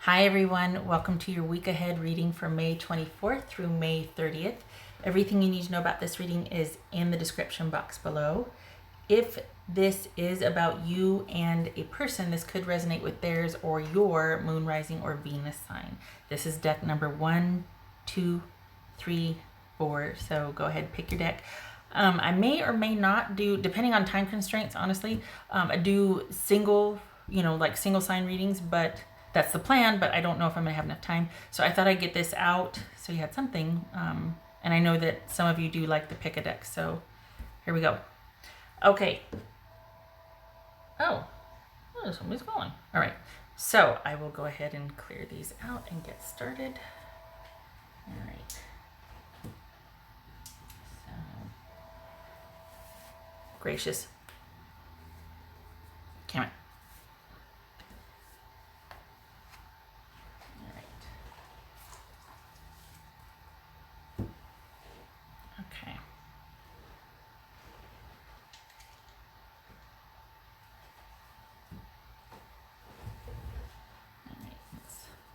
Hi everyone, welcome to your week ahead reading for May 24th through May 30th. Everything you need to know about this reading is in the description box below. If this is about you and a person, this could resonate with theirs or your moon, rising, or Venus sign. This is deck number 1, 2, 3, 4. So go ahead, pick your deck. I may or may not do, depending on time constraints, honestly, do single sign readings, but that's the plan, but I don't know if I'm gonna have enough time. So I thought I'd get this out so you had something. And I know that some of you do like the pick a deck, so here we go. Okay. Oh, somebody's calling. All right, so I will go ahead and clear these out and get started. All right. So, gracious. Damn it. All right. Okay.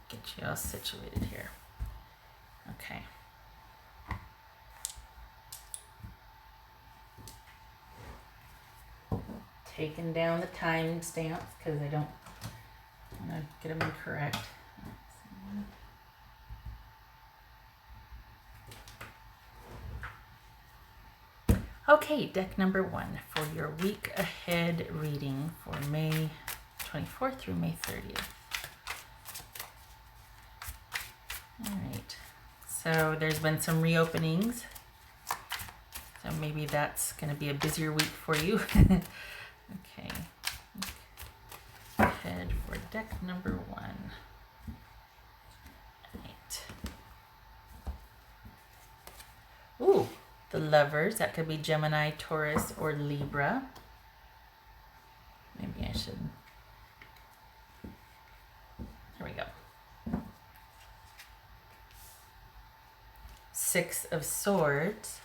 Get you all situated here. Okay. Taking down the time stamps because I don't want to get them incorrect. Okay, deck number 1 for your week ahead reading for May 24th through May 30th. All right, so there's been some reopenings, so maybe that's going to be a busier week for you. Okay, ahead for deck number 1. Right. Ooh, the Lovers. That could be Gemini, Taurus, or Libra. Maybe I should. Here we go. 6 of Swords,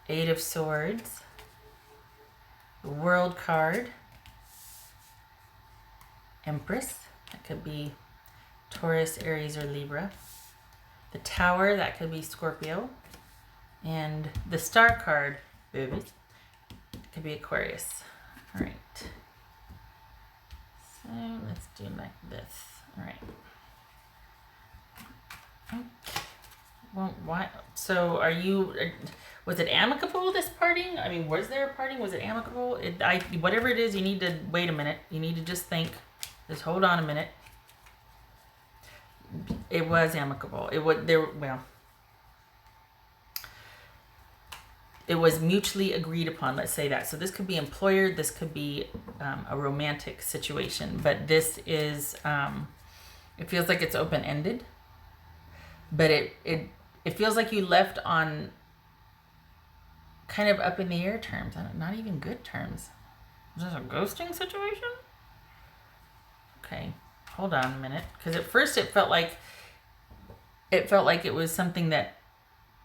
8 of Swords, the World card, Empress, that could be Taurus, Aries, or Libra, the Tower, that could be Scorpio, and the Star card, babies, could be Aquarius. All right, so let's do like this. All right. Okay. Well, why? So are you, was it amicable, this parting? I mean, was there a parting? Was it amicable? Whatever it is, you need to wait a minute. You need to just think, just hold on a minute. It was amicable. It was mutually agreed upon, let's say that. So this could be employer, this could be a romantic situation, but this is, it feels like it's open-ended, but it feels like you left on kind of up in the air terms, not even good terms. Is this a ghosting situation? Okay, hold on a minute, because at first it felt like it was something that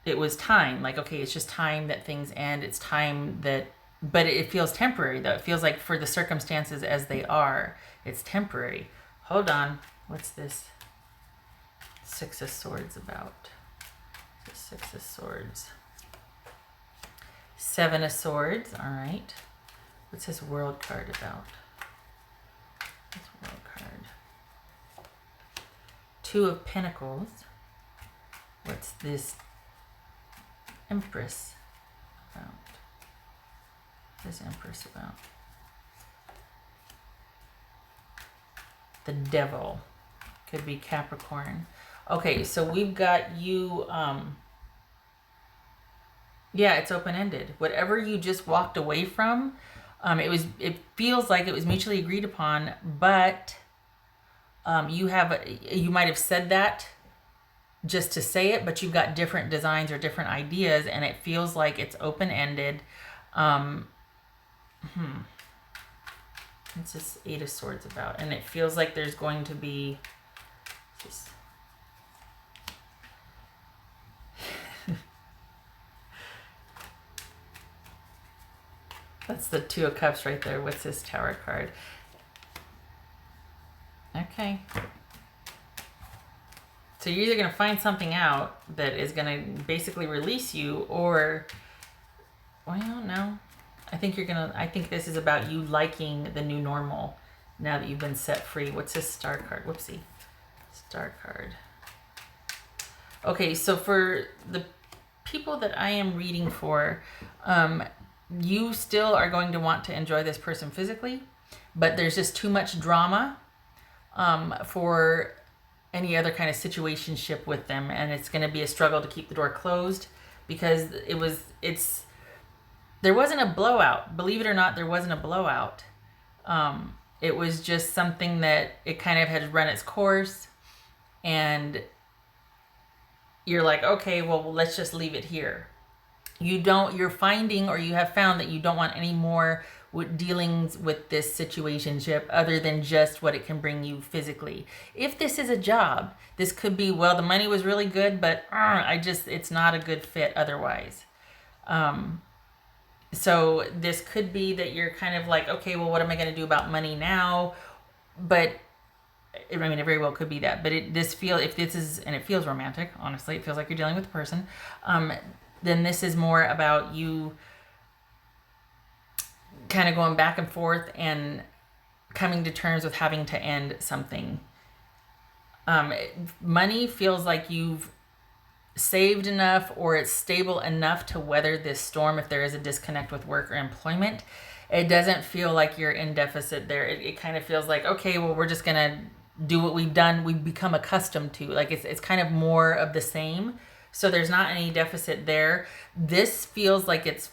it was time, like, okay, it's just time that things end. It's time that, but it feels temporary though. It feels like for the circumstances as they are, it's temporary. Hold on, what's this 6 of Swords about? 6 of Swords, 7 of Swords. All right, what's this World card about? This World card, 2 of Pentacles. What's this Empress about? What's this Empress about? The Devil, could be Capricorn. Okay, so we've got you, yeah, it's open-ended. Whatever you just walked away from, it feels like it was mutually agreed upon, but you might have said that just to say it, but you've got different designs or different ideas, and it feels like it's open-ended. What's this 8 of Swords about? And it feels like there's going to be just that's the 2 of Cups right there. What's this Tower card? Okay. So you're either going to find something out that is going to basically release you, or, well, no. I think this is about you liking the new normal now that you've been set free. What's this star card? Whoopsie. Star card. Okay, so for the people that I am reading for, you still are going to want to enjoy this person physically, but there's just too much drama for any other kind of situationship with them, and it's going to be a struggle to keep the door closed because there wasn't a blowout. Believe it or not, there wasn't a blowout. It was just something that it kind of had run its course, and you're like, okay, well, let's just leave it here. You're finding, or you have found, that you don't want any more dealings with this situationship other than just what it can bring you physically. If this is a job, this could be, well, the money was really good, but it's not a good fit otherwise. So this could be that you're kind of like, okay, well, what am I going to do about money now? But it very well could be that. But it feels romantic, honestly. It feels like you're dealing with a person. Then this is more about you kind of going back and forth and coming to terms with having to end something. Money feels like you've saved enough, or it's stable enough to weather this storm if there is a disconnect with work or employment. It doesn't feel like you're in deficit there. It kind of feels like, okay, well, we're just going to do what we've become accustomed to. Like it's kind of more of the same. So there's not any deficit there. This feels like it's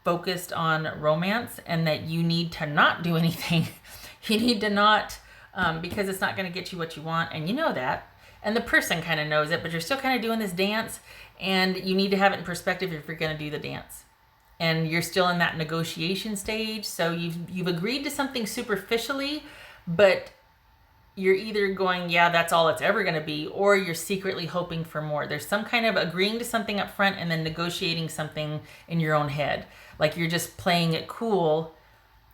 focused on romance, and that you need to not do anything. You need to not, because it's not going to get you what you want, and you know that. And the person kind of knows it, but you're still kind of doing this dance, and you need to have it in perspective if you're going to do the dance. And you're still in that negotiation stage, so you've agreed to something superficially, but you're either going, yeah, that's all it's ever going to be, or you're secretly hoping for more. There's some kind of agreeing to something up front and then negotiating something in your own head. Like you're just playing it cool,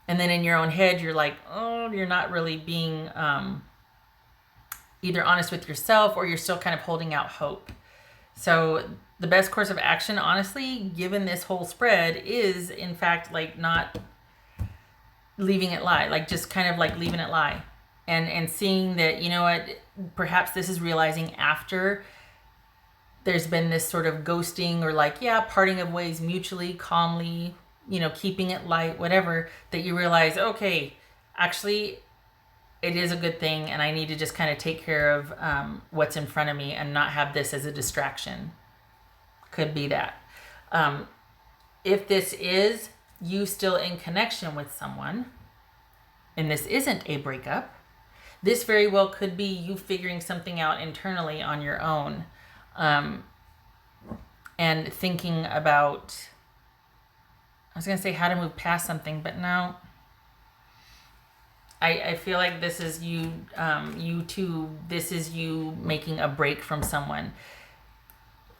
and then in your own head, you're like, oh, you're not really being either honest with yourself, or you're still kind of holding out hope. So the best course of action, honestly, given this whole spread, is in fact like not leaving it lie, like just kind of like leaving it lie. And seeing that, you know what, perhaps this is realizing after there's been this sort of ghosting, or like, yeah, parting of ways mutually, calmly, keeping it light, whatever, that you realize, okay, actually, it is a good thing, and I need to just kind of take care of what's in front of me and not have this as a distraction. Could be that. If this is you still in connection with someone, and this isn't a breakup, this very well could be you figuring something out internally on your own, and thinking about, I was going to say how to move past something, but no. I feel like this is this is you making a break from someone.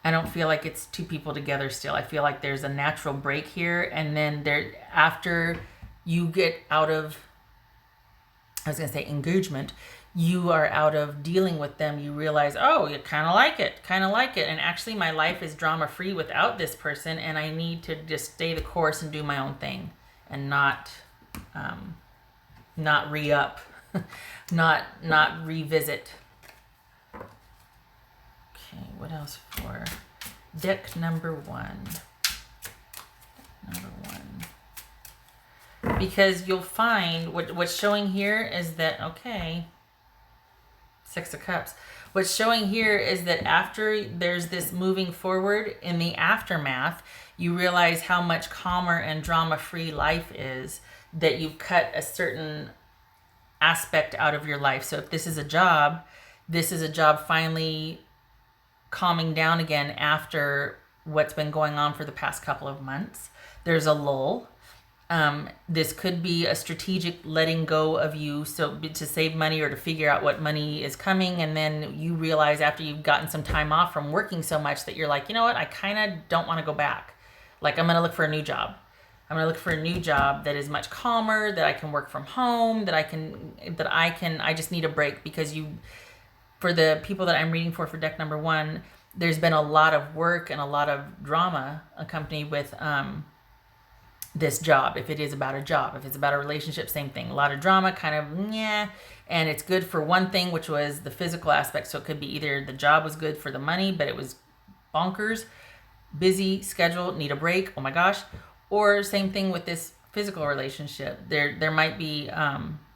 I don't feel like it's two people together still. I feel like there's a natural break here, and then after you get out of, I was going to say engagement, you are out of dealing with them, you realize, oh, you kind of like it. And actually my life is drama free without this person, and I need to just stay the course and do my own thing, and not re-up, not revisit. Okay, what else for deck number one? Because you'll find what's showing here is that, okay, Six of Cups. What's showing here is that after there's this moving forward, in the aftermath, you realize how much calmer and drama-free life is, that you've cut a certain aspect out of your life. So if this is a job finally calming down again after what's been going on for the past couple of months. There's a lull. This could be a strategic letting go of you, so to save money or to figure out what money is coming, and then you realize after you've gotten some time off from working so much that you're like, you know what, I kind of don't want to go back. Like, I'm going to look for a new job. I'm going to look for a new job that is much calmer, that I can work from home, I just need a break, because for the people that I'm reading for deck number 1, there's been a lot of work and a lot of drama accompanied with this job. If it is about a job, if it's about a relationship, same thing. A lot of drama, kind of, yeah. And it's good for one thing, which was the physical aspect. So it could be either the job was good for the money, but it was bonkers, busy schedule, need a break, oh my gosh. Or same thing with this physical relationship. There might be,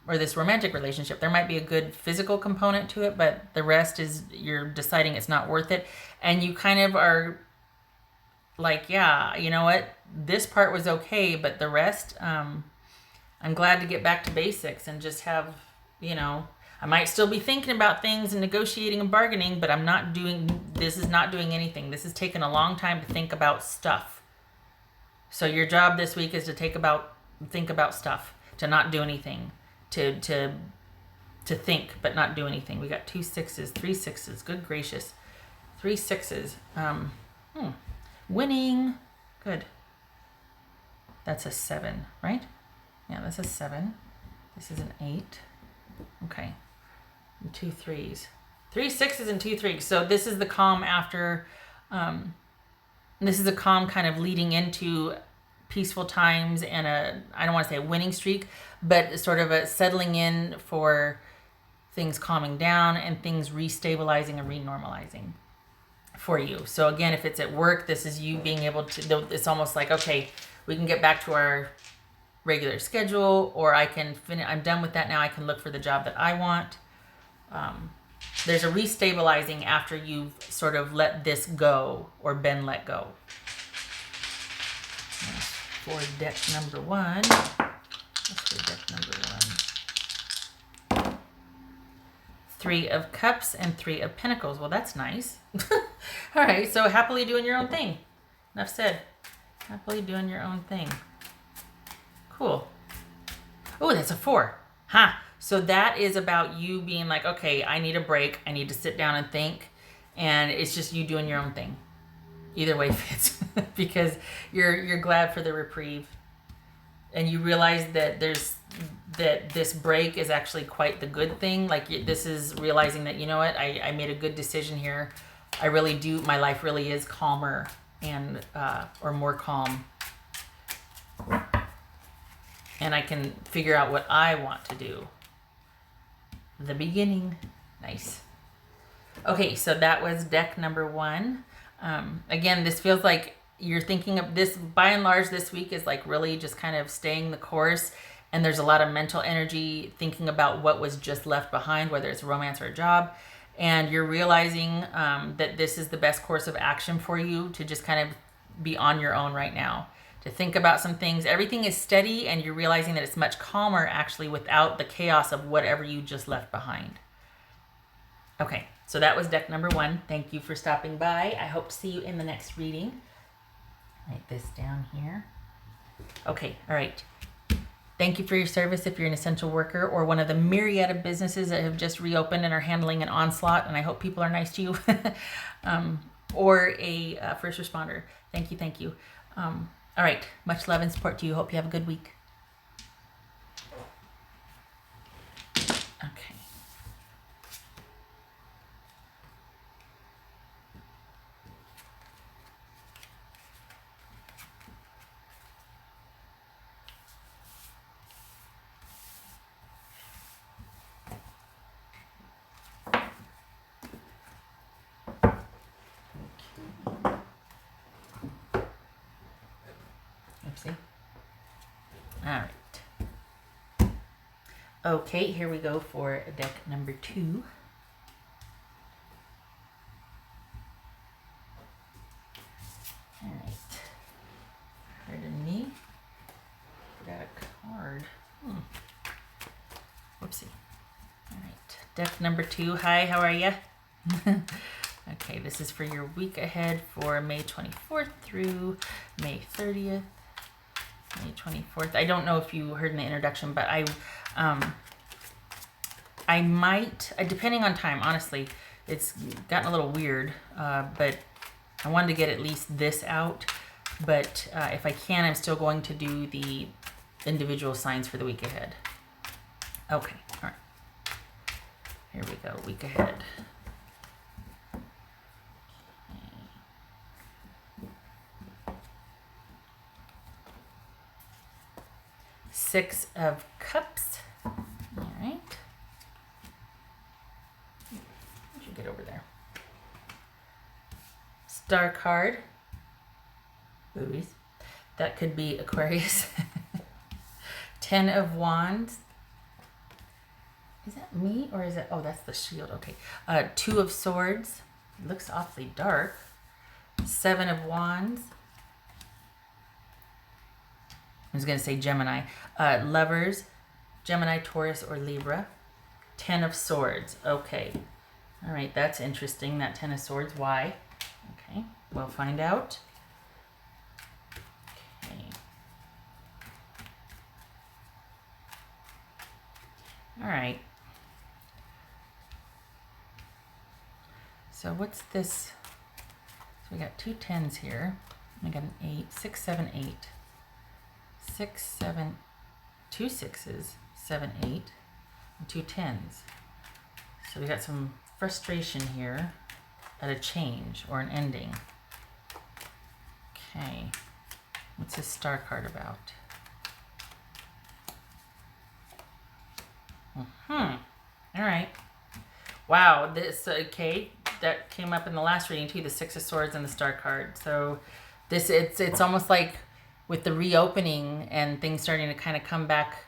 or this romantic relationship, there might be a good physical component to it, but the rest is you're deciding it's not worth it. And you kind of are like, yeah, you know what? This part was okay, but the rest, I'm glad to get back to basics and just have, I might still be thinking about things and negotiating and bargaining, but this is not doing anything. This has taken a long time to think about stuff. So your job this week is to think about stuff, to not do anything, to think, but not do anything. We got 2 6s, 3 6s, good gracious. 3 6s. Winning. Good. That's a 7, right? Yeah, that's a 7. This is an 8. Okay. And 2 3s. 3 6s and 2 3s. So this is the calm after, this is a calm kind of leading into peaceful times and I don't want to say a winning streak, but sort of a settling in for things calming down and things restabilizing and renormalizing for you. So again, if it's at work, this is you being able to, it's almost like, okay, we can get back to our regular schedule, or I'm done with that now. I can look for the job that I want. There's a restabilizing after you've sort of let this go or been let go. For deck number 1. What's for deck number 1? 3 of Cups and 3 of Pentacles. Well, that's nice. All right, so happily doing your own thing. Enough said. Happily doing your own thing. Cool. Oh, that's a 4. So that is about you being like, okay, I need a break. I need to sit down and think. And it's just you doing your own thing. Either way fits. Because you're glad for the reprieve. And you realize that this break is actually quite the good thing. Like this is realizing that, you know what, I made a good decision here. I really do. My life really is calmer and or more calm. And I can figure out what I want to do. The beginning. Nice. Okay, so that was deck number 1. Again, this feels like you're thinking of this, by and large, this week is like really just kind of staying the course. And there's a lot of mental energy thinking about what was just left behind, whether it's a romance or a job. And you're realizing that this is the best course of action for you to just kind of be on your own right now. To think about some things. Everything is steady and you're realizing that it's much calmer actually without the chaos of whatever you just left behind. Okay, so that was deck number 1. Thank you for stopping by. I hope to see you in the next reading. Write this down here. Okay, all right. Thank you for your service if you're an essential worker or one of the myriad of businesses that have just reopened and are handling an onslaught, and I hope people are nice to you. Or a first responder. Thank you. All right, much love and support to you. Hope you have a good week. Okay. Oopsie. All right. Okay, here we go for deck number 2. All right. Pardon me. Forgot a card. Whoopsie. All right. Deck number 2. Hi, how are you? Okay, this is for your week ahead for May 24th through May 30th. May 24th. I don't know if you heard in the introduction, but I might, depending on time, honestly, it's gotten a little weird, but I wanted to get at least this out. But if I can, I'm still going to do the individual signs for the week ahead. Okay, all right. Here we go, week ahead. Six of Cups. All right. Where'd you get over there? Star card. Boobies. That could be Aquarius. 10 of Wands. Is that me or is it? Oh, that's the shield. Okay. 2 of Swords. It looks awfully dark. 7 of Wands. I was going to say Gemini. Lovers. Gemini, Taurus, or Libra. 10 of Swords. Okay. All right. That's interesting. That 10 of Swords. Why? Okay. We'll find out. All right. So what's this? So we got 2 10s here. We got an 8, 6, 7, 8. 6, 7, 2 6s, 7, 8, and 2 10s. So we got some frustration here at a change or an ending. Okay. What's this star card about? All right. Wow, this, okay, that came up in the last reading too, the 6 of Swords and the star card. So this, it's almost like with the reopening and things starting to kind of come back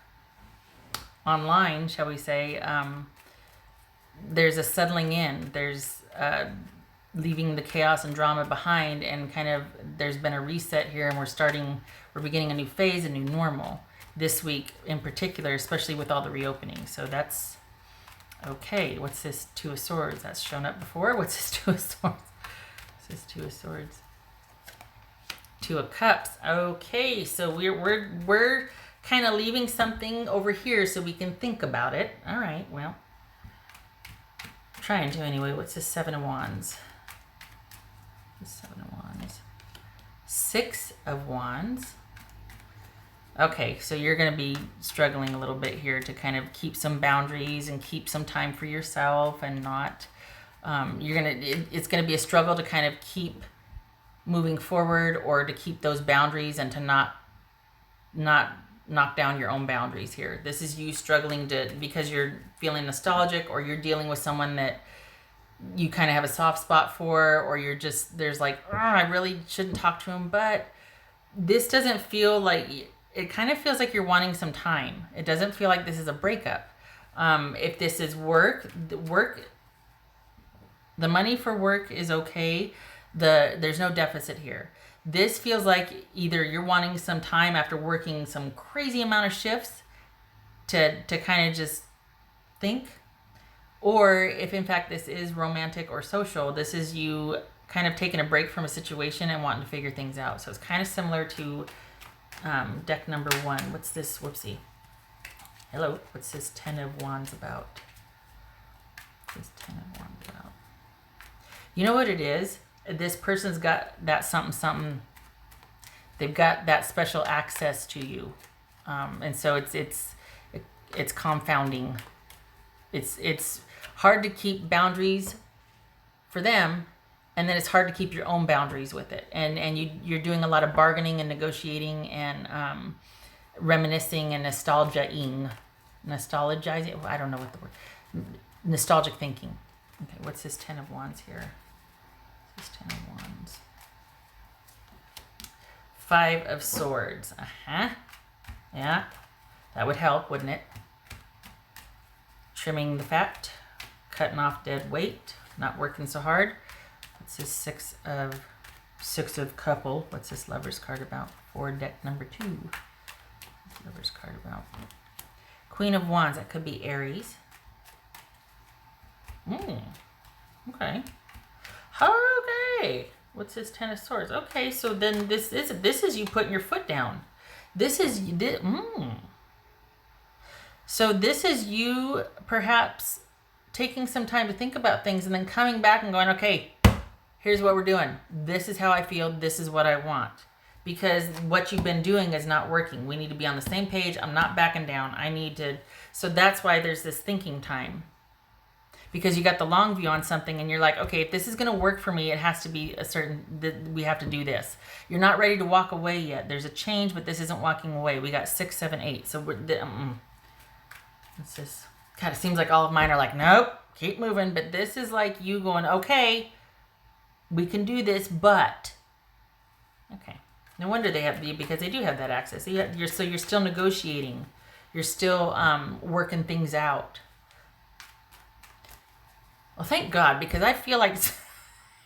online, shall we say, there's a settling in. There's leaving the chaos and drama behind, and kind of there's been a reset here, and we're beginning a new phase, a new normal this week in particular, especially with all the reopening. So that's okay. What's this 2 of Swords? That's shown up before. What's this 2 of Swords? What's this 2 of Swords? 2 of Cups. Okay, so we're kind of leaving something over here so we can think about it. All right, well, trying to anyway. What's this 7 of Wands? The 7 of Wands. 6 of Wands. Okay, so you're going to be struggling a little bit here to kind of keep some boundaries and keep some time for yourself, and not it's going to be a struggle to kind of keep moving forward, or to keep those boundaries and to not knock down your own boundaries here. This is you struggling because you're feeling nostalgic, or you're dealing with someone that you kind of have a soft spot for, or you're just, there's like, I really shouldn't talk to him, but this doesn't feel like, it kind of feels like you're wanting some time. It doesn't feel like this is a breakup. If this is work, the money for work is okay. There's no deficit here. This feels like either you're wanting some time after working some crazy amount of shifts to kind of just think, or if in fact this is romantic or social, this is you kind of taking a break from a situation and wanting to figure things out. So it's kind of similar to deck number 1. What's this? Whoopsie. Hello. What's this 10 of Wands about? What's this 10 of Wands about? You know what it is? This person's got that something. They've got that special access to you, and so it's confounding. It's hard to keep boundaries for them, and then it's hard to keep your own boundaries with it. And you're doing a lot of bargaining and negotiating and reminiscing and nostalgizing. I don't know what the word. Nostalgic thinking. Okay, what's this 10 of Wands here? This 10 of Wands. 5 of Swords. Yeah, that would help, wouldn't it? Trimming the fat, cutting off dead weight, not working so hard. What's this 6 of Couple? What's this Lover's card about? For deck number 2. What's the Lover's card about? Queen of Wands. That could be Aries. Okay. Okay. What's this 10 of Swords? Okay, so then this is you putting your foot down. So this is you perhaps taking some time to think about things and then coming back and going, okay, here's what we're doing. This is how I feel. This is what I want. because what you've been doing is not working. We need to be on the same page. I'm not backing down. I need to. So that's why there's this thinking time. Because you got the long view on something and you're like, okay, if this is going to work for me, it has to be a certain, we have to do this. You're not ready to walk away yet. There's a change, but this isn't walking away. We got 6, 7, 8. So it's just, God, it seems like all of mine are like, nope, keep moving. But this is like you going, okay, we can do this, but, okay. No wonder they have, because they do have that access. So you're still negotiating. You're still working things out. Well, thank God, because I feel like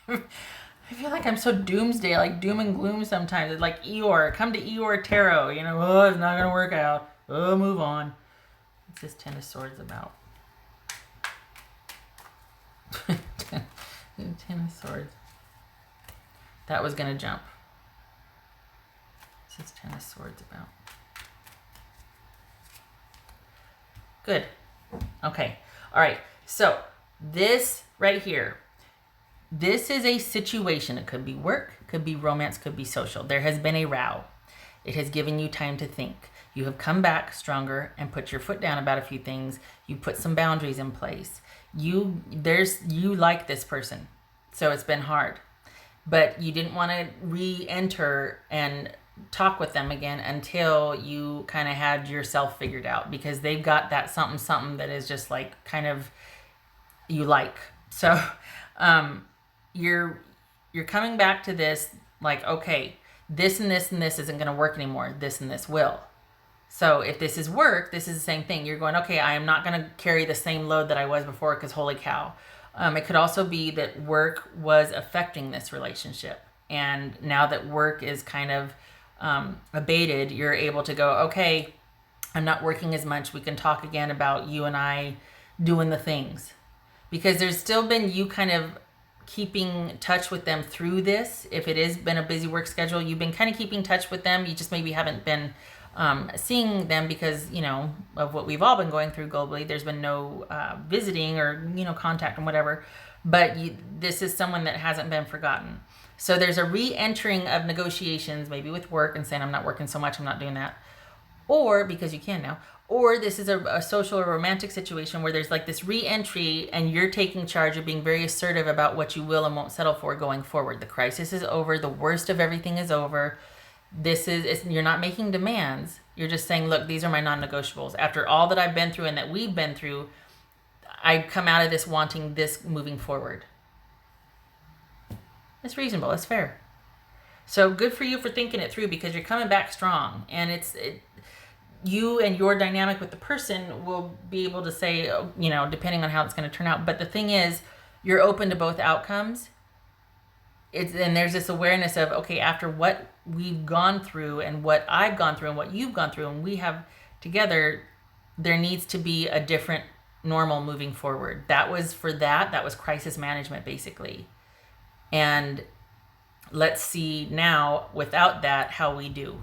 I'm so doomsday, like doom and gloom sometimes. It's like Eeyore, come to Eeyore Tarot, oh, it's not going to work out. Oh, move on. What's this Ten of Swords about? Ten of Swords. That was going to jump. What's this Ten of Swords about? Good. Okay. All right. So, this right here, this is a situation. It could be work, could be romance, could be social. There has been a row. It has given you time to think. You have come back stronger and put your foot down about a few things. You put some boundaries in place. You like this person, so it's been hard. But you didn't want to re-enter and talk with them again until you kind of had yourself figured out, because they've got that something that is just like kind of you like. So you're coming back to this like, okay, this and this and this isn't going to work anymore. This and this will. So if this is work, this is the same thing. You're going, okay, I am not going to carry the same load that I was before, because holy cow. It could also be that work was affecting this relationship. And now that work is kind of abated, you're able to go, okay, I'm not working as much. We can talk again about you and I doing the things. Because there's still been you kind of keeping touch with them through this. If it has been a busy work schedule, you've been kind of keeping touch with them. You just maybe haven't been seeing them because, of what we've all been going through globally. There's been no visiting or, contact and whatever. But this is someone that hasn't been forgotten. So there's a re-entering of negotiations, maybe with work and saying, I'm not working so much, I'm not doing that. Or, because you can now, or this is a social or romantic situation where there's like this re-entry and you're taking charge of being very assertive about what you will and won't settle for going forward. The crisis is over. The worst of everything is over. You're not making demands. You're just saying, look, these are my non-negotiables. After all that I've been through and that we've been through, I come out of this wanting this moving forward. It's reasonable. It's fair. So good for you for thinking it through, because you're coming back strong. And you and your dynamic with the person will be able to say, depending on how it's going to turn out. But the thing is, you're open to both outcomes. And there's this awareness of, okay, after what we've gone through and what I've gone through and what you've gone through and we have together, there needs to be a different normal moving forward. That was crisis management, basically. And let's see now, without that, how we do.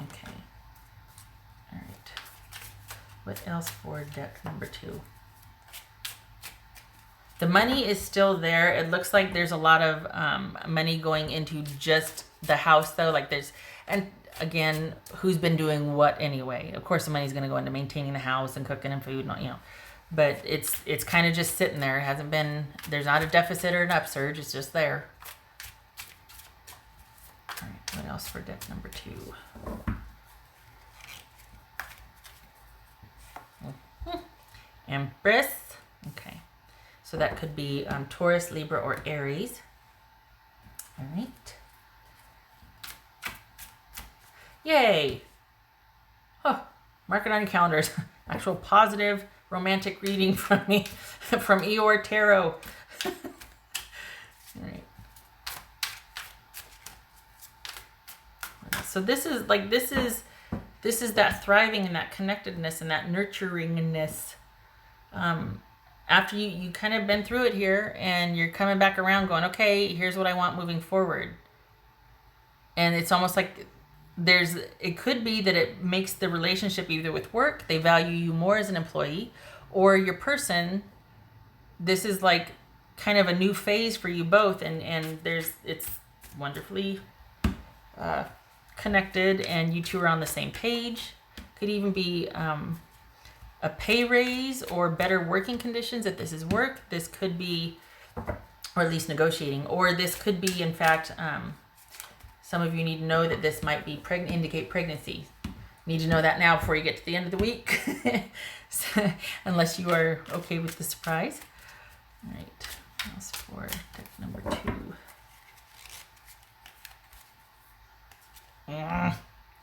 Okay. All right. What else for deck number 2? The money is still there. It looks like there's a lot of money going into just the house, though. And again, who's been doing what anyway? Of course, the money's going to go into maintaining the house and cooking and food, and But it's kind of just sitting there. It hasn't been. There's not a deficit or an upsurge. It's just there. All right. What else for deck number 2? Empress. Okay. So that could be Taurus, Libra, or Aries. All right. Yay. Oh, mark it on your calendars. Actual positive romantic reading from me, from Eeyore Tarot. All right. So this is that thriving and that connectedness and that nurturingness. After you kind of been through it here and you're coming back around going, okay, here's what I want moving forward. And it's almost like it could be that it makes the relationship either with work, they value you more as an employee, or your person, this is like kind of a new phase for you both. And wonderfully connected and you two are on the same page. Could even be a pay raise or better working conditions if this is work. This could be, or at least negotiating, or this could be, in fact, some of you need to know that this might be indicate pregnancy. Need to know that now before you get to the end of the week, so, unless you are okay with the surprise. All right, that's for deck number 2.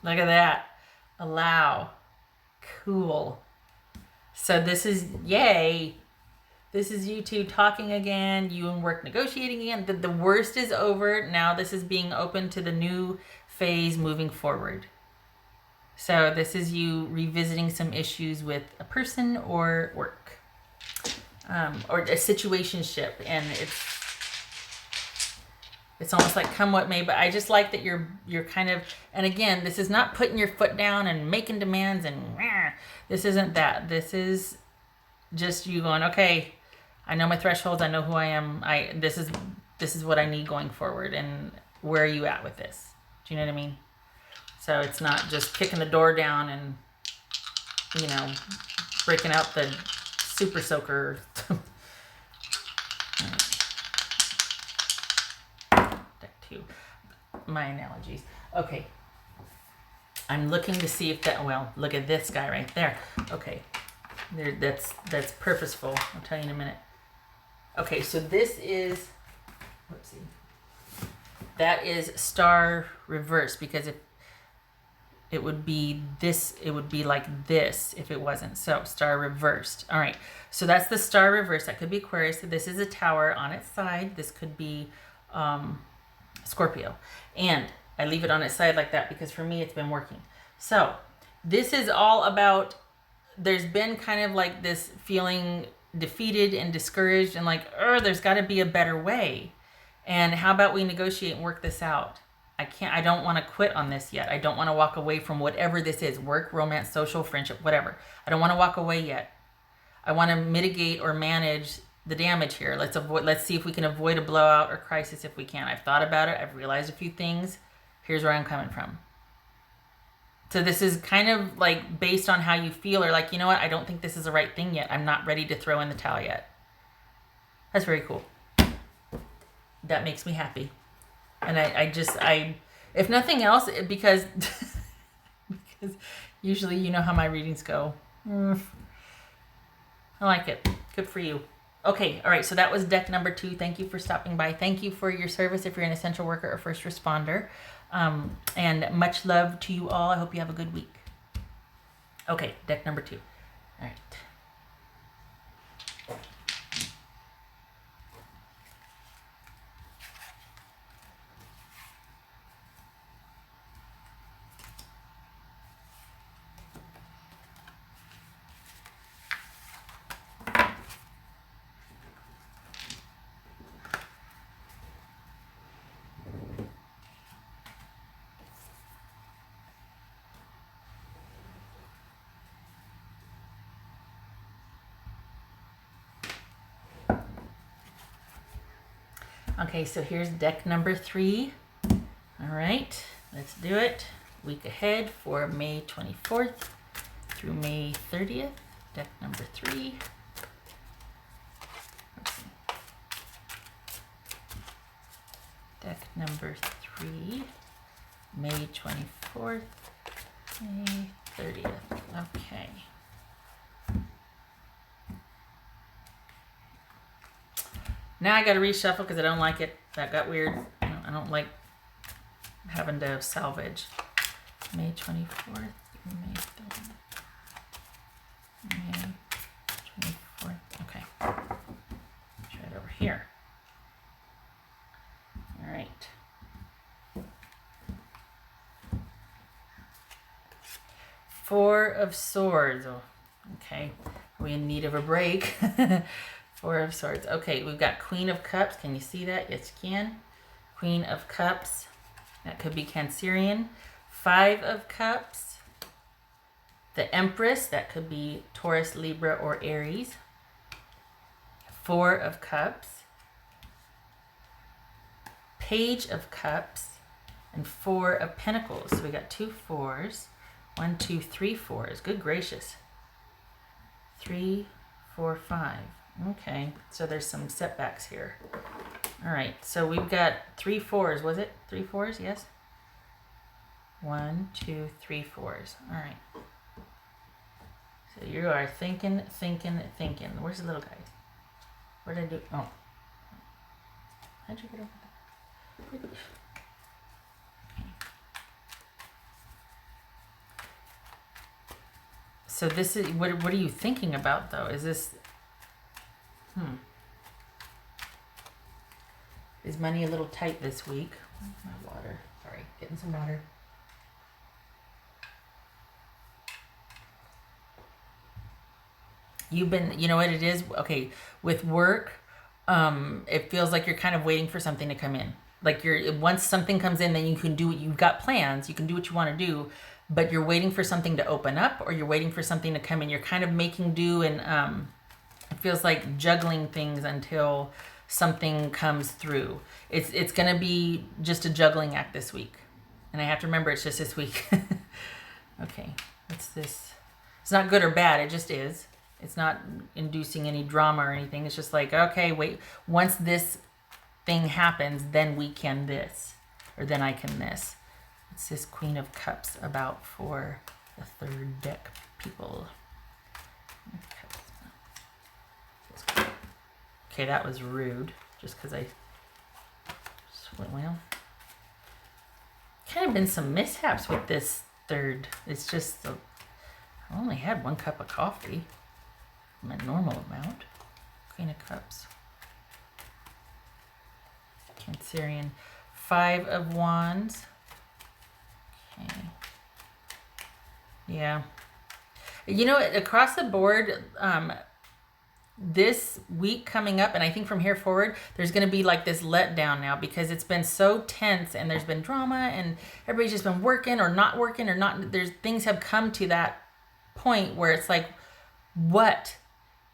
Look at that. Allow. Cool. So this is, yay. This is you two talking again, you and work negotiating again. The worst is over. Now this is being open to the new phase moving forward. So this is you revisiting some issues with a person or work. Or a situationship. And it's almost like come what may, but I just like that you're kind of, and again, this is not putting your foot down and making demands and this isn't that. This is just you going, okay, I know my thresholds, I know who I am. This is what I need going forward, and where are you at with this? Do you know what I mean? So it's not just kicking the door down and, you know, breaking out the super soaker. Deck 2. My analogies. Okay. I'm looking to see if that, well, look at this guy right there. Okay. There, that's purposeful. I'll tell you in a minute. Okay, so this is, whoopsie. That is star reverse, because if it would be this, it would be like this if it wasn't. So star reversed. All right. So that's the star reverse. That could be Aquarius. This is a tower on its side. This could be Scorpio. And I leave it on its side like that because for me it's been working. So this is all about, there's been kind of like this feeling defeated and discouraged and like, there's got to be a better way. And how about we negotiate and work this out? I don't want to quit on this yet. I don't want to walk away from whatever this is, work, romance, social, friendship, whatever. I don't want to walk away yet. I want to mitigate or manage the damage here. Let's see if we can avoid a blowout or crisis if we can. I've thought about it. I've realized a few things. Here's where I'm coming from. So this is kind of like based on how you feel, or like, you know what? I don't think this is the right thing yet. I'm not ready to throw in the towel yet. That's very cool. That makes me happy. And I if nothing else, because usually you know how my readings go. I like it. Good for you. Okay, all right, so that was deck number 2. Thank you for stopping by. Thank you for your service if you're an essential worker or first responder. And much love to you all. I hope you have a good week. Okay, deck number 2. All right. Okay, so here's deck number 3. All right, let's do it. Week ahead for May 24th through May 30th. Deck number 3. Deck number 3, May 24th, May 30th. Okay. Now I got to reshuffle because I don't like it. That got weird. I don't like having to salvage. May 24th, May 30th. May 24th. Okay. Try it over here. All right. Four of Swords. Oh, okay. Are we in need of a break? 4 of Swords. Okay, we've got Queen of Cups. Can you see that? Yes, you can. Queen of Cups. That could be Cancerian. 5 of Cups. The Empress. That could be Taurus, Libra, or Aries. 4 of Cups. Page of Cups and 4 of Pentacles. So we got 2 4s. 1, 2, 3 4s. Good gracious. 3, 4, 5. Okay, so there's some setbacks here. All right, so we've got 3 4s. Was it 3 4s? Yes. 1, 2, 3 4s. All right. So you are thinking. Where's the little guy? What did I do? Oh. How'd you get over there? Okay. So this is, what are you thinking about though? Is this, Is money a little tight this week? My water. Sorry, getting some water. You've been, you know what it is? Okay, with work, it feels like you're kind of waiting for something to come in. Like once something comes in, then you can do what you've got plans. You can do what you want to do, but you're waiting for something to open up, or you're waiting for something to come in. You're kind of making do, and it feels like juggling things until something comes through. It's gonna be just a juggling act this week, and I have to remember it's just this week. Okay, what's this? It's not good or bad. It just is. It's not inducing any drama or anything. It's just like, okay, wait. Once this thing happens, then we can this, or then I can this. It's this Queen of Cups about for the third deck people. Okay, that was rude. Just because I well, kind of been some mishaps with this third. It's just I only had 1 cup of coffee. My normal amount. Queen of Cups. Cancerian. 5 of Wands. Okay. Yeah. You know, across the board, this week coming up, and I think from here forward, there's going to be like this letdown now, because it's been so tense and there's been drama and everybody's just been working or not working or not. There's things have come to that point where it's like, what?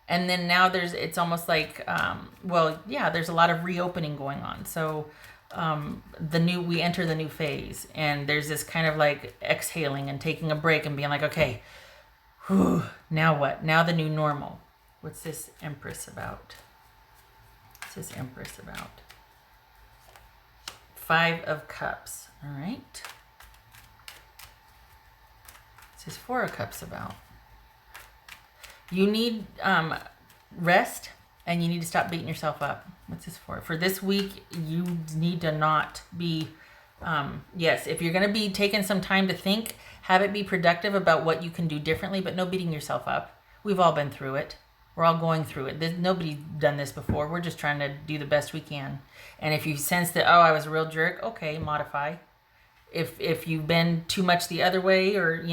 And then now it's almost like, there's a lot of reopening going on. So we enter the new phase, and there's this kind of like exhaling and taking a break and being like, okay, whew, now what? Now the new normal. What's this Empress about? What's this Empress about? 5 of Cups. All right. What's this 4 of Cups about? You need rest, and you need to stop beating yourself up. What's this for? For this week, you need to not be, yes, if you're going to be taking some time to think, have it be productive about what you can do differently, but no beating yourself up. We've all been through it. We're all going through it. Nobody's done this before. We're just trying to do the best we can. And if you sense that, I was a real jerk, okay, modify. If you've been too much the other way, or,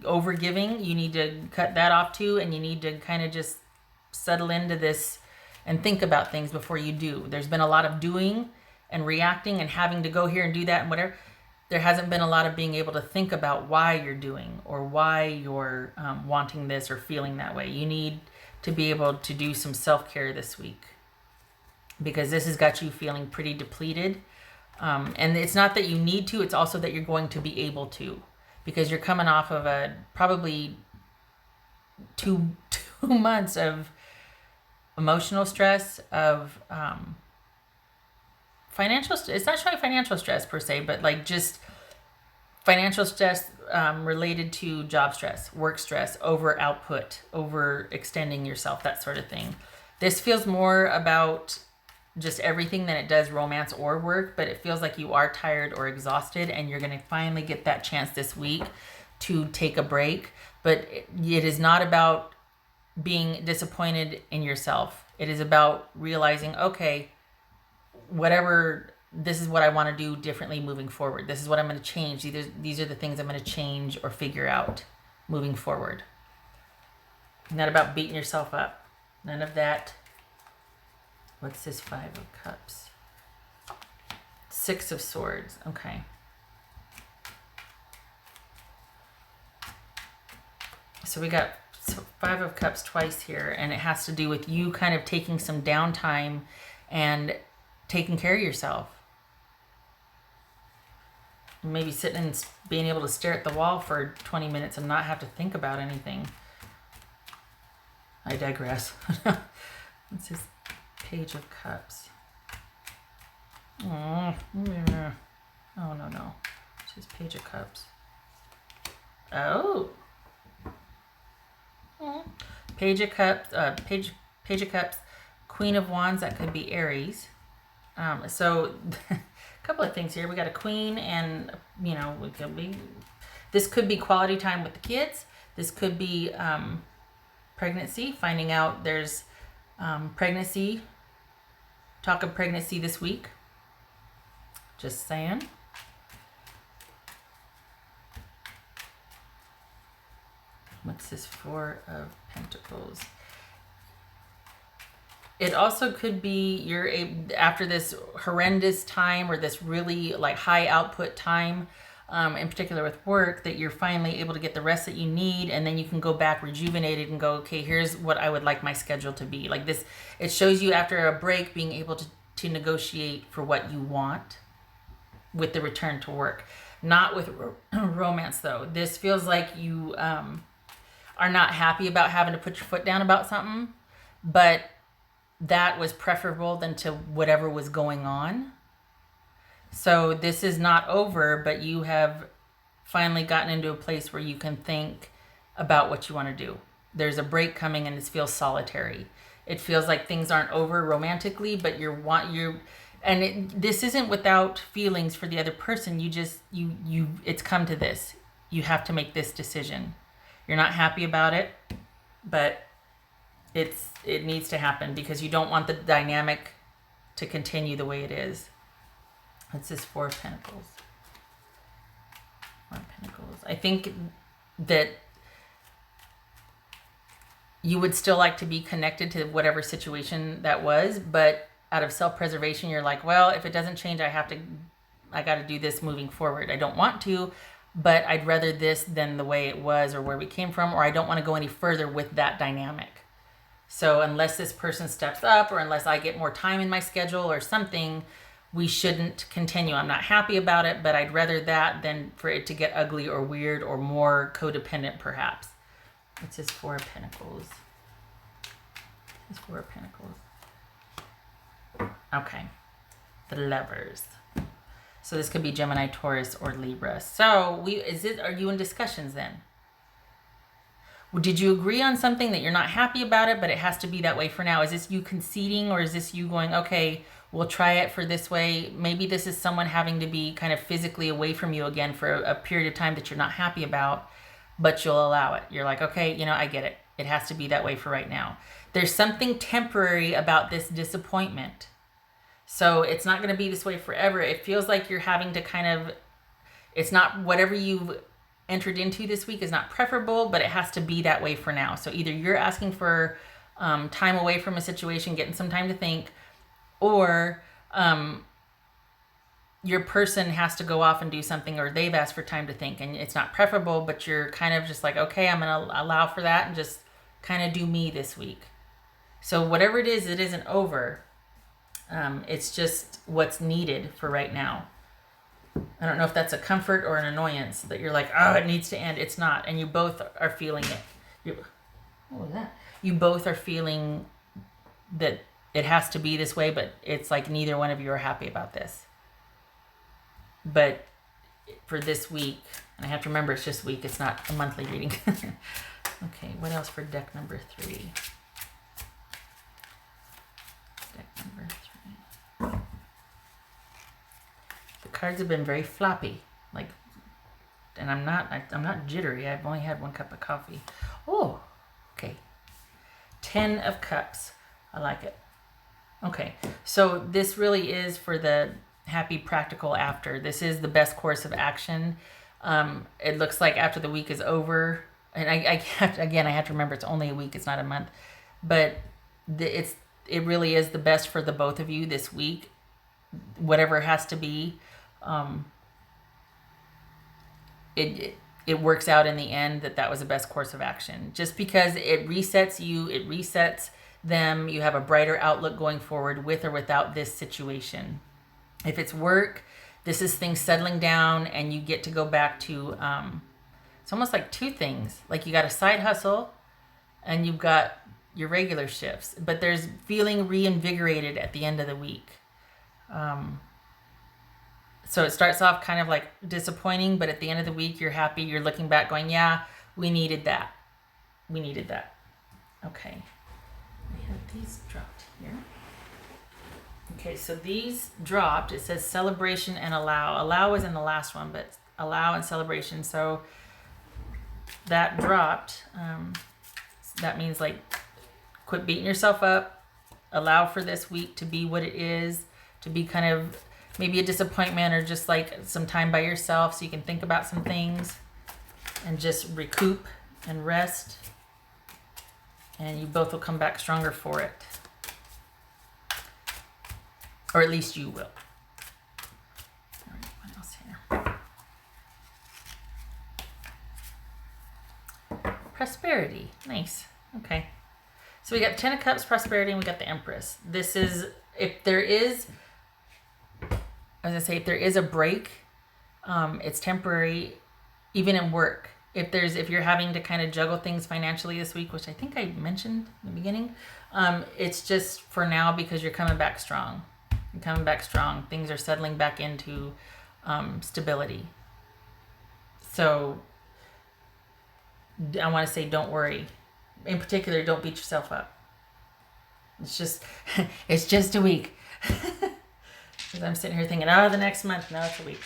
over giving, you need to cut that off too, and you need to kind of just settle into this and think about things before you do. There's been a lot of doing and reacting and having to go here and do that and whatever. There hasn't been a lot of being able to think about why you're doing, or why you're wanting this or feeling that way. You need to be able to do some self-care this week, because this has got you feeling pretty depleted. And it's not that you need to, it's also that you're going to be able to, because you're coming off of a probably two months of emotional stress, of financial. It's not showing financial stress per se, but like just financial stress related to job stress, work stress, over output, over extending yourself, that sort of thing. This feels more about just everything than it does romance or work, but it feels like you are tired or exhausted, and you're going to finally get that chance this week to take a break. But it is not about being disappointed in yourself. It is about realizing, okay, whatever, this is what I want to do differently moving forward. This is what I'm going to change. These are the things I'm going to change or figure out moving forward. Not about beating yourself up. None of that. What's this 5 of Cups? 6 of Swords. Okay. So we got 5 of Cups twice here, and it has to do with you kind of taking some downtime and taking care of yourself. Maybe sitting and being able to stare at the wall for 20 minutes and not have to think about anything. I digress. This is Page of Cups. Oh, yeah. Oh, no. This is Page of Cups. Oh. Page of Cups, Page of Cups, Queen of Wands, that could be Aries. So a couple of things here. We got a queen and, this could be quality time with the kids. This could be pregnancy, finding out there's pregnancy, talk of pregnancy this week. Just saying. What's this Four of Pentacles? It also could be after this horrendous time or this really like high output time, in particular with work, that you're finally able to get the rest that you need, and then you can go back rejuvenated and go, okay, here's what I would like my schedule to be. Like this, it shows you after a break being able to negotiate for what you want with the return to work. Not with romance though. This feels like you are not happy about having to put your foot down about something, but that was preferable than to whatever was going on. So this is not over, but you have finally gotten into a place where you can think about what you want to do. There's a break coming and this feels solitary. It feels like things aren't over romantically, but this isn't without feelings for the other person. It's come to this. You have to make this decision. You're not happy about it, but it needs to happen because you don't want the dynamic to continue the way it is. It's this Four of Pentacles. Four of Pentacles. I think that you would still like to be connected to whatever situation that was, but out of self-preservation, you're like, well, if it doesn't change, I got to do this moving forward. I don't want to, but I'd rather this than the way it was or where we came from, or I don't want to go any further with that dynamic. So unless this person steps up or unless I get more time in my schedule or something, we shouldn't continue. I'm not happy about it, but I'd rather that than for it to get ugly or weird or more codependent perhaps. It's this Four of Pentacles. This Four of Pentacles. Okay. The Lovers. So this could be Gemini, Taurus, or Libra. So are you in discussions then? Did you agree on something that you're not happy about it, but it has to be that way for now? Is this you conceding, or is this you going, okay, we'll try it for this way? Maybe this is someone having to be kind of physically away from you again for a period of time that you're not happy about, but you'll allow it. You're like, okay, I get it. It has to be that way for right now. There's something temporary about this disappointment. So it's not going to be this way forever. It feels like you're having to it's not whatever you've entered into this week is not preferable, but it has to be that way for now. So either you're asking for time away from a situation, getting some time to think, or your person has to go off and do something, or they've asked for time to think, and it's not preferable, but you're kind of just like, okay, I'm going to allow for that and just kind of do me this week. So whatever it isn't over. It's just what's needed for right now. I don't know if that's a comfort or an annoyance that you're like, oh, it needs to end. It's not. And you both are feeling it. What was that? You both are feeling that it has to be this way, but it's like neither one of you are happy about this. But for this week, and I have to remember it's just week, it's not a monthly reading. Okay, what else for deck number 3? Deck number 3. The cards have been very floppy, and I'm not jittery. I've only had 1 cup of coffee. Oh, okay. 10 of Cups. I like it. Okay, so this really is for the happy practical after. This is the best course of action. It looks like after the week is over, and I have to remember it's only a week, it's not a month, but it really is the best for the both of you this week, whatever it has to be. It works out in the end that was the best course of action, just because it resets you, it resets them. You have a brighter outlook going forward with or without this situation. If it's work, this is things settling down, and you get to go back to, it's almost like two things. Like you got a side hustle and you've got your regular shifts, but there's feeling reinvigorated at the end of the week. So it starts off kind of like disappointing, but at the end of the week, you're happy. You're looking back going, yeah, we needed that. We needed that. Okay. I have these dropped here. Okay, so these dropped. It says celebration and allow. Allow was in the last one, but allow and celebration. So that dropped. That means like quit beating yourself up. Allow for this week to be what it is, to be kind of maybe a disappointment or just like some time by yourself so you can think about some things and just recoup and rest. And you both will come back stronger for it. Or at least you will. All right, what else here? Prosperity. Nice. Okay. So we got Ten of Cups, prosperity, and we got the Empress. This is, if there is, if there is a break, it's temporary, even in work. If you're having to kind of juggle things financially this week, which I think I mentioned in the beginning, it's just for now because you're coming back strong. You're coming back strong. Things are settling back into stability. So I want to say don't worry. In particular, don't beat yourself up. It's just a week. Because I'm sitting here thinking, the next month, no, it's a week.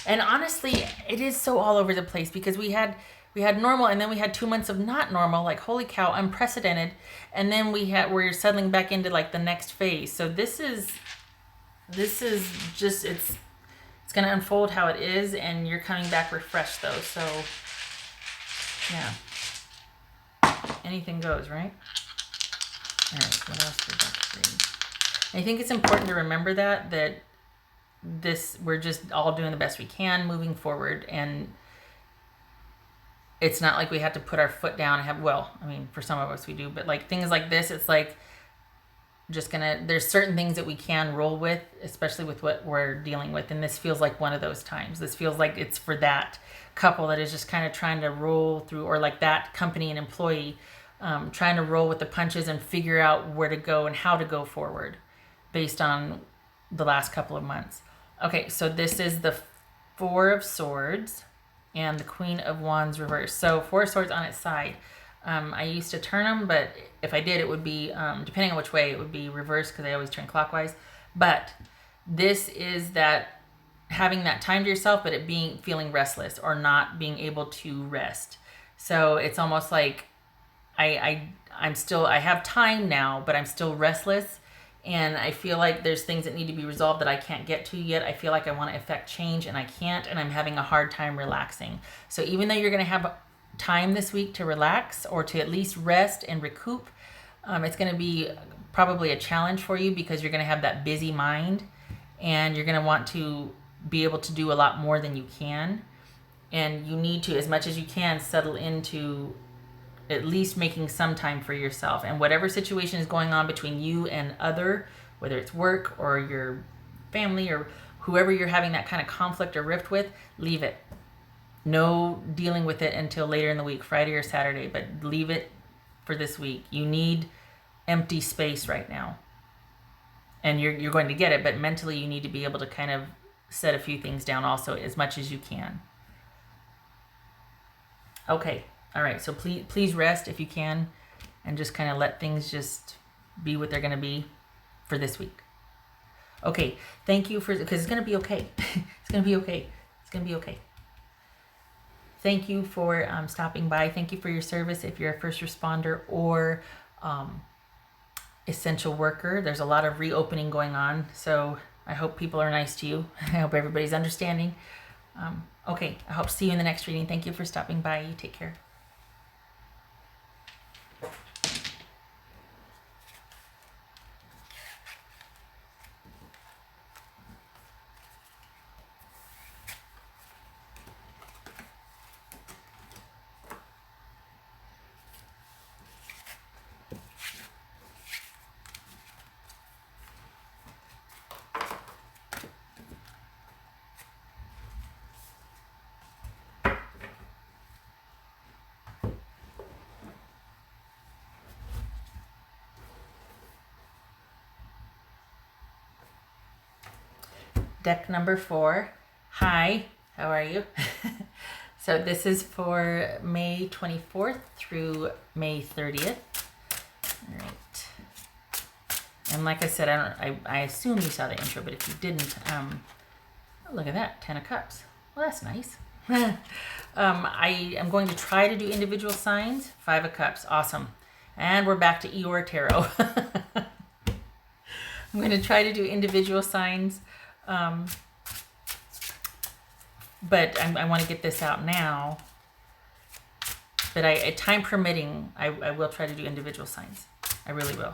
And honestly, it is so all over the place because we had normal, and then we had 2 months of not normal, like holy cow, unprecedented, and then we're settling back into like the next phase. So this is just it's gonna unfold how it is, and you're coming back refreshed though. So yeah, anything goes, right? All right, what else did that say? I think it's important to remember that we're just all doing the best we can moving forward, and it's not like we have to put our foot down and for some of us we do, but like things like this, it's like there's certain things that we can roll with, especially with what we're dealing with, and this feels like one of those times. This feels like it's for that couple that is just kind of trying to roll through, or like that company and employee trying to roll with the punches and figure out where to go and how to go forward based on the last couple of months. Okay, so this is the Four of Swords and the Queen of Wands reversed. So Four of Swords on its side. I used to turn them, but if I did, it would be, depending on which way, it would be reversed because I always turn clockwise. But this is that having that time to yourself, but feeling restless or not being able to rest. So it's almost like I have time now, but I'm still restless. And I feel like there's things that need to be resolved that I can't get to yet. I feel like I want to affect change and I can't, and I'm having a hard time relaxing. So even though you're going to have time this week to relax or to at least rest and recoup, it's going to be probably a challenge for you because you're going to have that busy mind and you're going to want to be able to do a lot more than you can. And you need to, as much as you can, settle into at least making some time for yourself. And whatever situation is going on between you and whether it's work or your family or whoever you're having that kind of conflict or rift with, leave it. No dealing with it until later in the week, Friday or Saturday, but leave it for this week. You need empty space right now. And you're going to get it, but mentally you need to be able to kind of set a few things down also as much as you can. Okay. All right, so please rest if you can and just kind of let things just be what they're going to be for this week. Okay, thank you because it's going to be okay. It's going to be okay. It's going to be okay. Thank you for stopping by. Thank you for your service if you're a first responder or essential worker. There's a lot of reopening going on, so I hope people are nice to you. I hope everybody's understanding. Okay, I hope to see you in the next reading. Thank you for stopping by. You take care. Deck number 4. Hi, how are you? So this is for May 24th through May 30th. All right. And like I said, I assume you saw the intro, but if you didn't, oh, look at that, 10 of Cups. Well, that's nice. I am going to try to do individual signs. 5 of Cups, awesome. And we're back to Eeyore Tarot. I'm going to try to do individual signs, but I want to get this out now. But time permitting, I will try to do individual signs. I really will.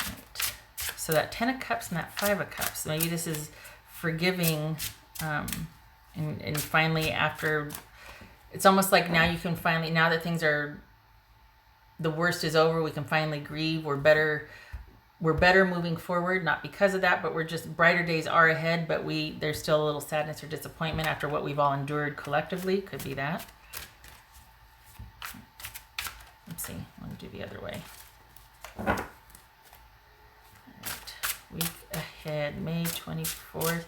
Right. So that 10 of Cups and that 5 of Cups. Maybe this is forgiving, and finally after, it's almost like now you can finally, now that things are, the worst is over, we can finally grieve. We're better moving forward, not because of that, but we're just, brighter days are ahead, but there's still a little sadness or disappointment after what we've all endured collectively. Could be that. Let's see, I'm going to do the other way. All right. Week ahead, May 24th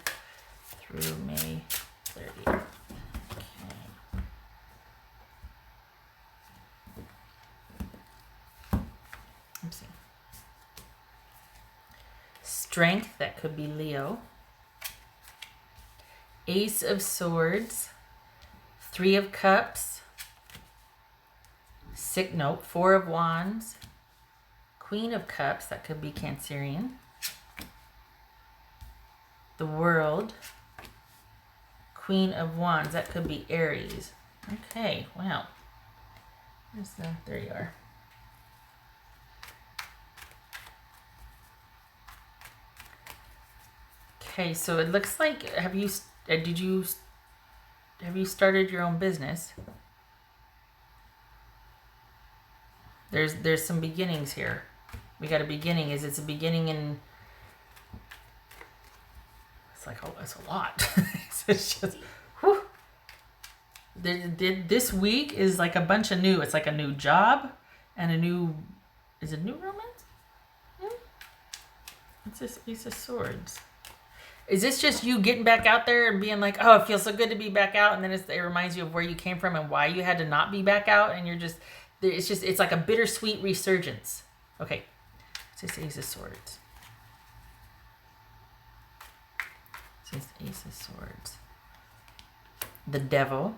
through May 30th. Let's see. Strength, that could be Leo. Ace of Swords, 3 of Cups, 4 of Wands, Queen of Cups, that could be Cancerian. The World, Queen of Wands, that could be Aries. Okay, wow. There you are. Okay, so it looks like, have you started your own business? There's some beginnings here. We got a beginning. It's a beginning in, it's like, oh, that's a lot. It's just, whew. This week is like a bunch of new. It's like a new job and is it new romance? What's this Ace of Swords? Is this just you getting back out there and being like, oh, it feels so good to be back out, and then it reminds you of where you came from and why you had to not be back out, and it's like a bittersweet resurgence. Okay, it's this Ace of Swords. It's this Ace of Swords. The Devil.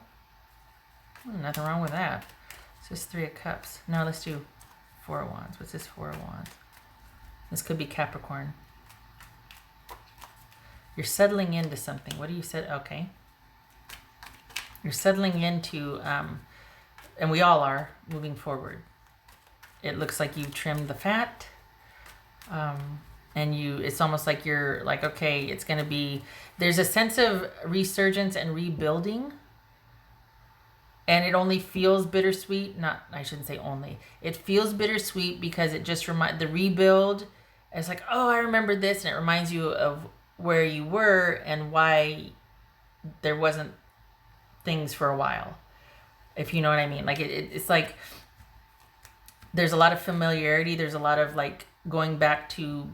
Nothing wrong with that. It's just 3 of Cups. Now let's do 4 of Wands. What's this 4 of Wands? This could be Capricorn. You're settling into something. What do you say? Okay. You're settling into, and we all are, moving forward. It looks like you've trimmed the fat. And it's almost like you're like, okay, it's going to be, there's a sense of resurgence and rebuilding. And it only feels bittersweet. I shouldn't say only. It feels bittersweet because it just the rebuild. It's like, oh, I remember this. And it reminds you of where you were and why there wasn't things for a while, if you know what I mean. Like it's like there's a lot of familiarity, there's a lot of like going back to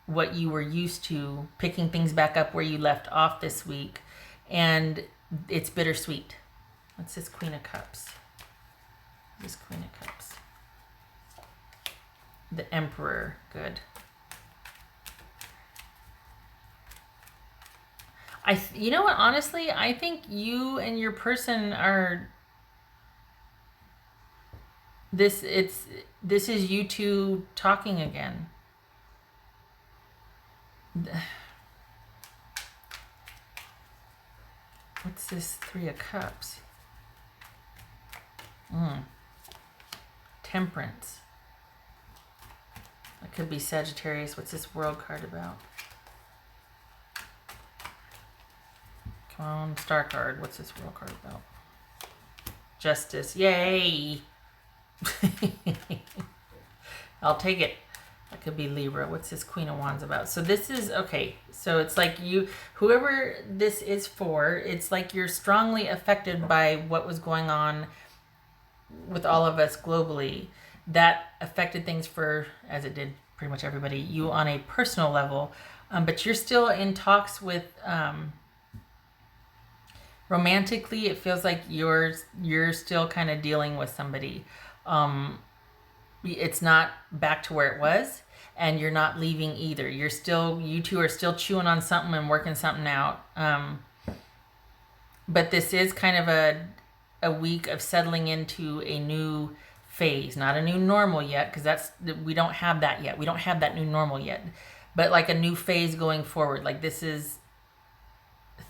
what you were used to, picking things back up where you left off this week, and it's bittersweet. What's this Queen of Cups? This Queen of Cups. The Emperor, good. You know what, honestly, I think you and your person are, this is you two talking again. What's this 3 of Cups? Temperance. That could be Sagittarius. What's this World card about? Come on, Star card. What's this World card about? Justice. Yay! I'll take it. That could be Libra. What's this Queen of Wands about? So this is, okay, so it's like whoever this is for, it's like you're strongly affected by what was going on with all of us globally. That affected things as it did pretty much everybody, you on a personal level. But you're still in talks with, romantically, it feels like you're still kind of dealing with somebody. It's not back to where it was, and you're not leaving either. You two are still chewing on something and working something out. But this is kind of a week of settling into a new phase, not a new normal yet, because we don't have that yet. We don't have that new normal yet, but like a new phase going forward. Like this is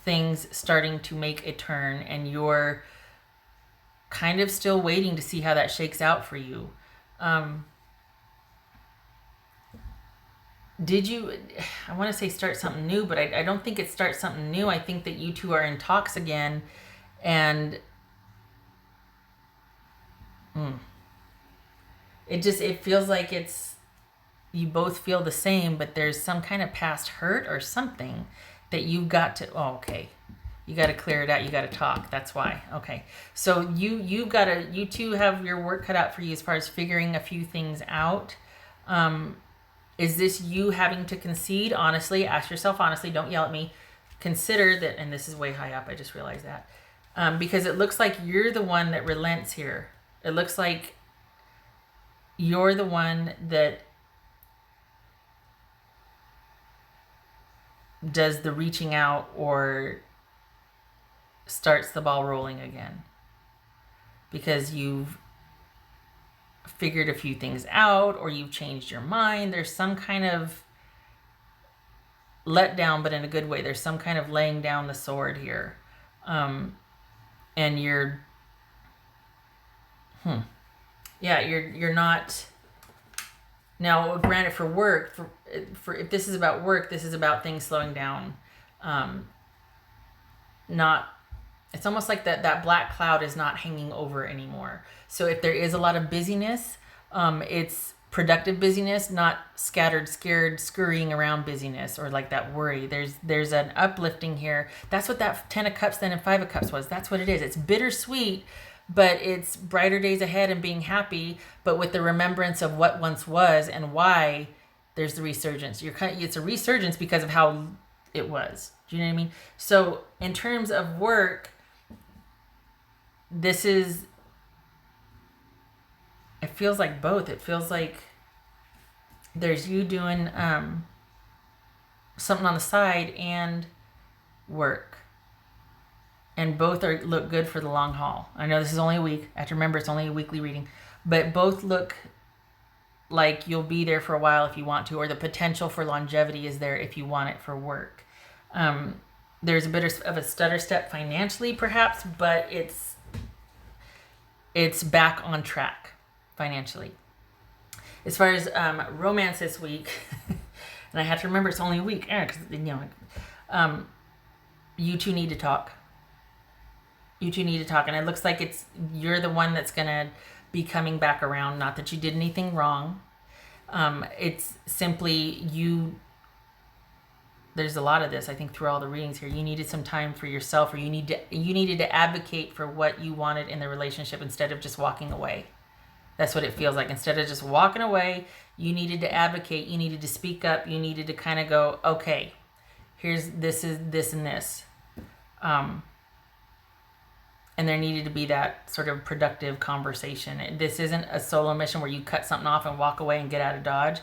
things starting to make a turn, and you're kind of still waiting to see how that shakes out for you. Did you, I want to say start something new, but I don't think it starts something new. I think that you two are in talks again, and it feels like you both feel the same, but there's some kind of past hurt or something that you've got to, okay. You got to clear it out. You got to talk. That's why. Okay. So you two have your work cut out for you as far as figuring a few things out. Is this you having to concede? Honestly, ask yourself honestly. Don't yell at me. Consider that, and this is way high up. I just realized that. Because it looks like you're the one that relents here. It looks like you're the one that does the reaching out or starts the ball rolling again, because you've figured a few things out or you've changed your mind. There's some kind of letdown, but in a good way. There's some kind of laying down the sword here. And you're you're not. Now, granted, for work, for if this is about work, this is about things slowing down. It's almost like that black cloud is not hanging over anymore. So if there is a lot of busyness, it's productive busyness, not scattered, scared, scurrying around busyness, or like that worry. There's an uplifting here. That's what that 10 of Cups then and 5 of Cups was. That's what it is. It's bittersweet, but it's brighter days ahead and being happy, but with the remembrance of what once was and why there's the resurgence. It's a resurgence because of how it was. Do you know what I mean? So in terms of work, it feels like both. It feels like there's you doing something on the side and work. And both look good for the long haul. I know this is only a week. I have to remember it's only a weekly reading. But both look like you'll be there for a while if you want to, or the potential for longevity is there if you want it for work. There's a bit of a stutter step financially, perhaps, but it's back on track financially. As far as romance this week, and I have to remember it's only a week, because you two need to talk. You two need to talk, and it looks like you're the one that's gonna be coming back around. Not that you did anything wrong. It's simply you. There's a lot of this, I think, through all the readings here. You needed some time for yourself, or you needed to advocate for what you wanted in the relationship instead of just walking away. That's what it feels like. Instead of just walking away, you needed to advocate. You needed to speak up. You needed to kind of go, okay, this is this and this. And there needed to be that sort of productive conversation. This isn't a solo mission where you cut something off and walk away and get out of Dodge.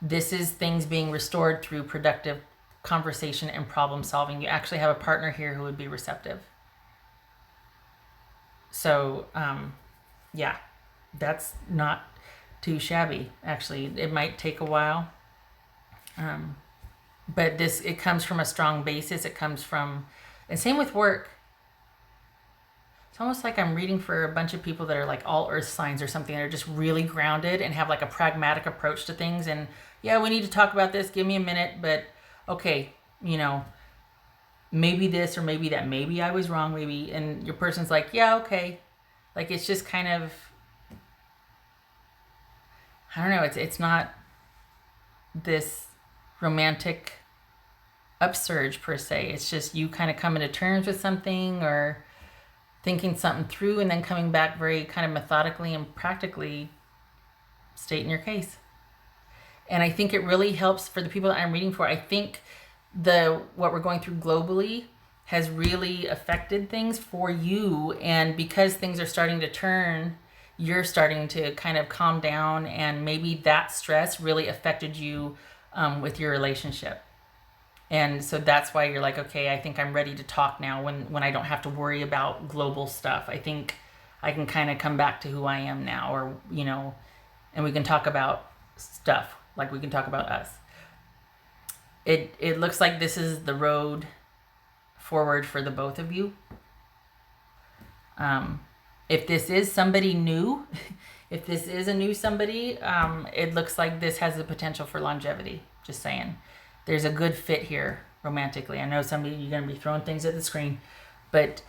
This is things being restored through productive conversation and problem solving. You actually have a partner here who would be receptive. So, that's not too shabby. Actually, it might take a while. But it comes from a strong basis. It comes from, and same with work. It's almost like I'm reading for a bunch of people that are like all earth signs or something. They're just really grounded and have like a pragmatic approach to things. And yeah, we need to talk about this. Give me a minute. But okay, maybe this or maybe that. Maybe I was wrong. Maybe. And your person's like, yeah, okay. Like it's just kind of, I don't know. It's not this romantic upsurge per se. It's just you kind of coming to terms with something or thinking something through and then coming back very kind of methodically and practically stating your case. And I think it really helps for the people that I'm reading for. I think what we're going through globally has really affected things for you, and because things are starting to turn, you're starting to kind of calm down, and maybe that stress really affected you with your relationship. And so that's why you're like, okay, I think I'm ready to talk now when I don't have to worry about global stuff. I think I can kind of come back to who I am now, or, and we can talk about stuff, like we can talk about us. It looks like this is the road forward for the both of you. If this is somebody new, if this is a new somebody, it looks like this has the potential for longevity. Just saying. There's a good fit here romantically. I know somebody, you're going to be throwing things at the screen, but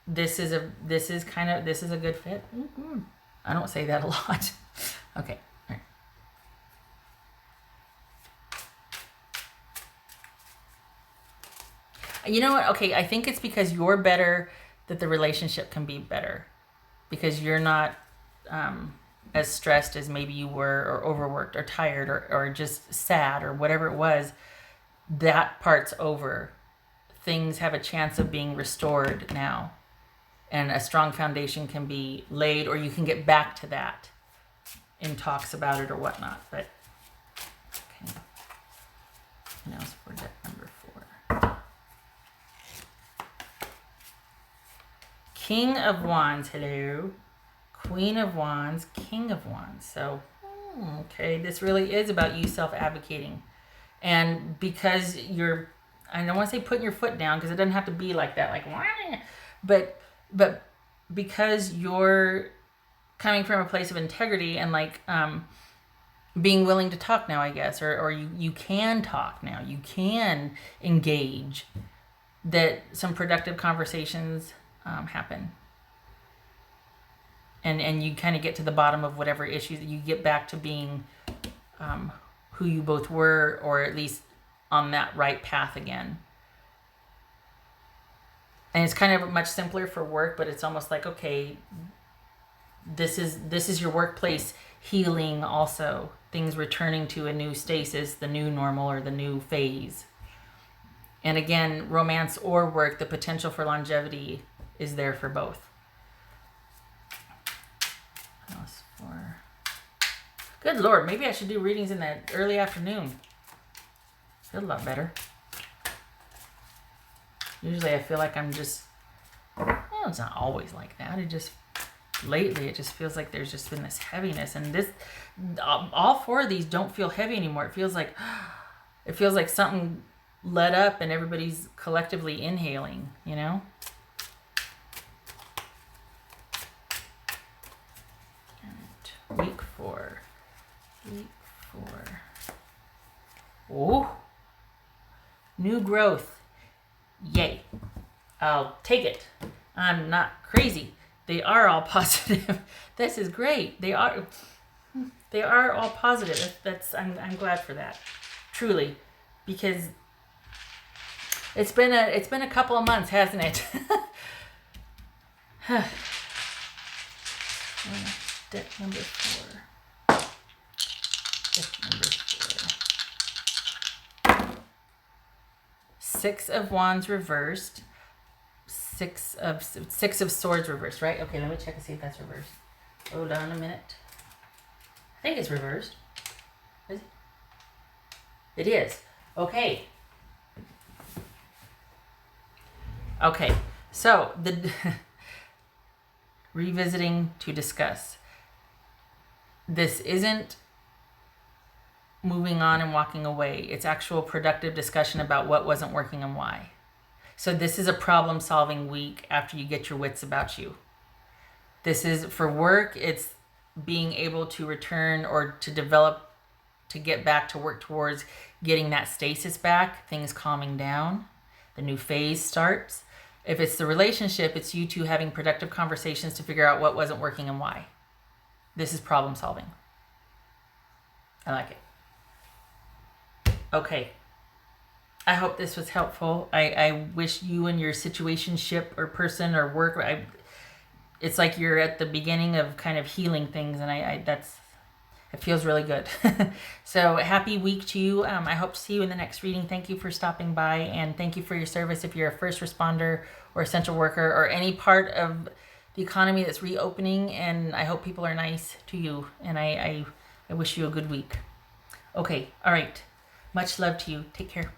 this is a good fit. Mm-hmm. I don't say that a lot. Okay. All right. You know what? Okay, I think it's because you're better that the relationship can be better, because you're not as stressed as maybe you were, or overworked, or tired, or just sad, or whatever it was. That part's over. Things have a chance of being restored now, and a strong foundation can be laid, or you can get back to that in talks about it or whatnot. But okay, now for deck number 4. King of Wands, hello. Queen of Wands, King of Wands. So, okay, this really is about you self-advocating. And because I don't want to say putting your foot down, because it doesn't have to be like that, like, but because you're coming from a place of integrity, and like being willing to talk now, I guess, or you can talk now, you can engage, that some productive conversations happen. And you kind of get to the bottom of whatever issues, you get back to being who you both were, or at least on that right path again. And it's kind of much simpler for work, but it's almost like, okay, this is your workplace healing also. Things returning to a new stasis, the new normal, or the new phase. And again, romance or work, the potential for longevity is there for both. Good Lord, maybe I should do readings in the early afternoon. Feel a lot better. Usually I feel like I'm just, it's not always like that. Lately it just feels like there's just been this heaviness, and all 4 of these don't feel heavy anymore. It feels like something let up and everybody's collectively inhaling, And week 4. Oh, new growth. Yay. I'll take it. I'm not crazy. They are all positive. This is great. They are all positive. I'm glad for that. Truly, because it's been a couple of months, hasn't it? Deck number 4. Deck number 4. 6 of Wands reversed. 6 of Swords reversed, right? Okay, let me check and see if that's reversed. Hold on a minute. I think it's reversed. Is it? It is. Okay. Okay. So the revisiting to discuss. This isn't moving on and walking away. It's actual productive discussion about what wasn't working and why. So this is a problem-solving week after you get your wits about you. This is, for work, it's being able to return or to develop, to get back to work towards getting that stasis back, things calming down, the new phase starts. If it's the relationship, it's you two having productive conversations to figure out what wasn't working and why. This is problem-solving. I like it. Okay. I hope this was helpful. I wish you and your situationship or person or work, it's like you're at the beginning of kind of healing things, and It feels really good. So happy week to you. I hope to see you in the next reading. Thank you for stopping by, and thank you for your service. If you're a first responder or essential worker or any part of the economy that's reopening, and I hope people are nice to you, and I wish you a good week. Okay, all right. Much love to you. Take care.